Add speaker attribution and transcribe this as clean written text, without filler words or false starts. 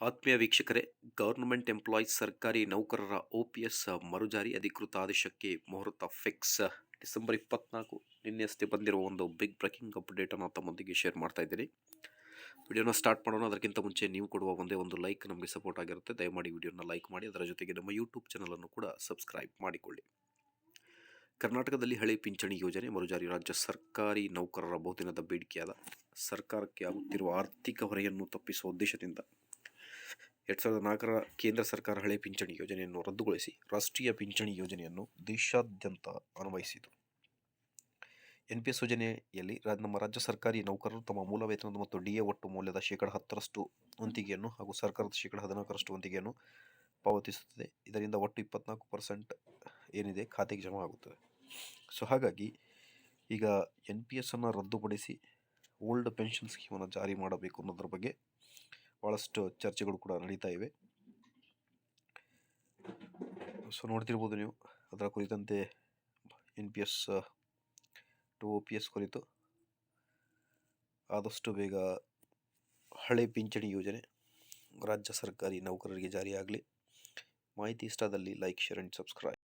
Speaker 1: ಆತ್ಮೀಯ ವೀಕ್ಷಕರೇ, government employees ಸರ್ಕಾರಿ ನೌಕರರ OPS ಮರುಜಾರಿ ಅಧಿಕೃತ ಆದೇಶಕ್ಕೆ ಮುಹೂರ್ತ ಫಿಕ್ಸ್. ಡಿಸೆಂಬರ್ 24 ನಿನ್ನೆಯಷ್ಟೇ ಬಂದಿರುವ ಒಂದು ಬಿಗ್ ಬ್ರೇಕಿಂಗ್ ಅಪ್ಡೇಟನ್ನು ತಮ್ಮೊಂದಿಗೆ ಶೇರ್ ಮಾಡ್ತಾ ಇದ್ದೀನಿ. ವಿಡಿಯೋನ ಸ್ಟಾರ್ಟ್ ಮಾಡೋಣ. ಅದಕ್ಕಿಂತ ಮುಂಚೆ ನೀವು ಕೊಡುವ ಒಂದೇ ಒಂದು ಲೈಕ್ ನಮಗೆ ಸಪೋರ್ಟ್ ಆಗಿರುತ್ತೆ. ದಯಮಾಡಿ ವಿಡಿಯೋನ ಲೈಕ್ ಮಾಡಿ, ಅದರ ಜೊತೆಗೆ ನಮ್ಮ ಯೂಟ್ಯೂಬ್ ಚಾನಲನ್ನು ಕೂಡ ಸಬ್ಸ್ಕ್ರೈಬ್ ಮಾಡಿಕೊಳ್ಳಿ. ಕರ್ನಾಟಕದಲ್ಲಿ ಹಳೆ ಪಿಂಚಣಿ ಯೋಜನೆ ಮರುಜಾರಿ. ರಾಜ್ಯ ಸರ್ಕಾರಿ ನೌಕರರ ಬಹುದಿನದ ಬೇಡಿಕೆಯಾದ ಸರ್ಕಾರಕ್ಕೆ ಆಗುತ್ತಿರುವ ಆರ್ಥಿಕ ಹೊರೆಯನ್ನು ತಪ್ಪಿಸುವ ಉದ್ದೇಶದಿಂದ 2004ರ ಕೇಂದ್ರ ಸರ್ಕಾರ ಹಳೆ ಪಿಂಚಣಿ ಯೋಜನೆಯನ್ನು ರದ್ದುಗೊಳಿಸಿ ರಾಷ್ಟ್ರೀಯ ಪಿಂಚಣಿ ಯೋಜನೆಯನ್ನು ದೇಶಾದ್ಯಂತ ಅನ್ವಯಿಸಿತು. NPS ಯೋಜನೆಯಲ್ಲಿ ನಮ್ಮ ರಾಜ್ಯ ಸರ್ಕಾರಿ ನೌಕರರು ತಮ್ಮ ಮೂಲ ವೇತನದ ಮತ್ತು DA ಒಟ್ಟು ಮೌಲ್ಯದ 10% ವಂತಿಗೆಯನ್ನು ಹಾಗೂ ಸರ್ಕಾರದ 14% ವಂತಿಗೆಯನ್ನು ಪಾವತಿಸುತ್ತದೆ. ಇದರಿಂದ ಒಟ್ಟು 24% ಏನಿದೆ ಖಾತೆಗೆ ಜಮಾ ಆಗುತ್ತದೆ. ಸೊ ಹಾಗಾಗಿ ಈಗ NPS ಅನ್ನು ರದ್ದುಪಡಿಸಿ ಓಲ್ಡ್ ಪೆನ್ಷನ್ ಸ್ಕೀಮನ್ನು ಜಾರಿ ಮಾಡಬೇಕು ಅನ್ನೋದ್ರ ಬಗ್ಗೆ ಭಾಳಷ್ಟು ಚರ್ಚೆಗಳು ಕೂಡ ನಡೀತಾ ಇವೆ. ಸೊ ನೋಡ್ತಿರ್ಬೋದು ನೀವು, ಅದರ ಕುರಿತಂತೆ NPS ಟು OPS ಕುರಿತು ಆದಷ್ಟು ಬೇಗ ಹಳೆ ಪಿಂಚಣಿ ಯೋಜನೆ ರಾಜ್ಯ ಸರ್ಕಾರಿ ನೌಕರರಿಗೆ ಜಾರಿಯಾಗಲಿ. ಮಾಹಿತಿ ಇಷ್ಟದಲ್ಲಿ ಲೈಕ್, ಶೇರ್ ಆ್ಯಂಡ್ ಸಬ್ಸ್ಕ್ರೈಬ್.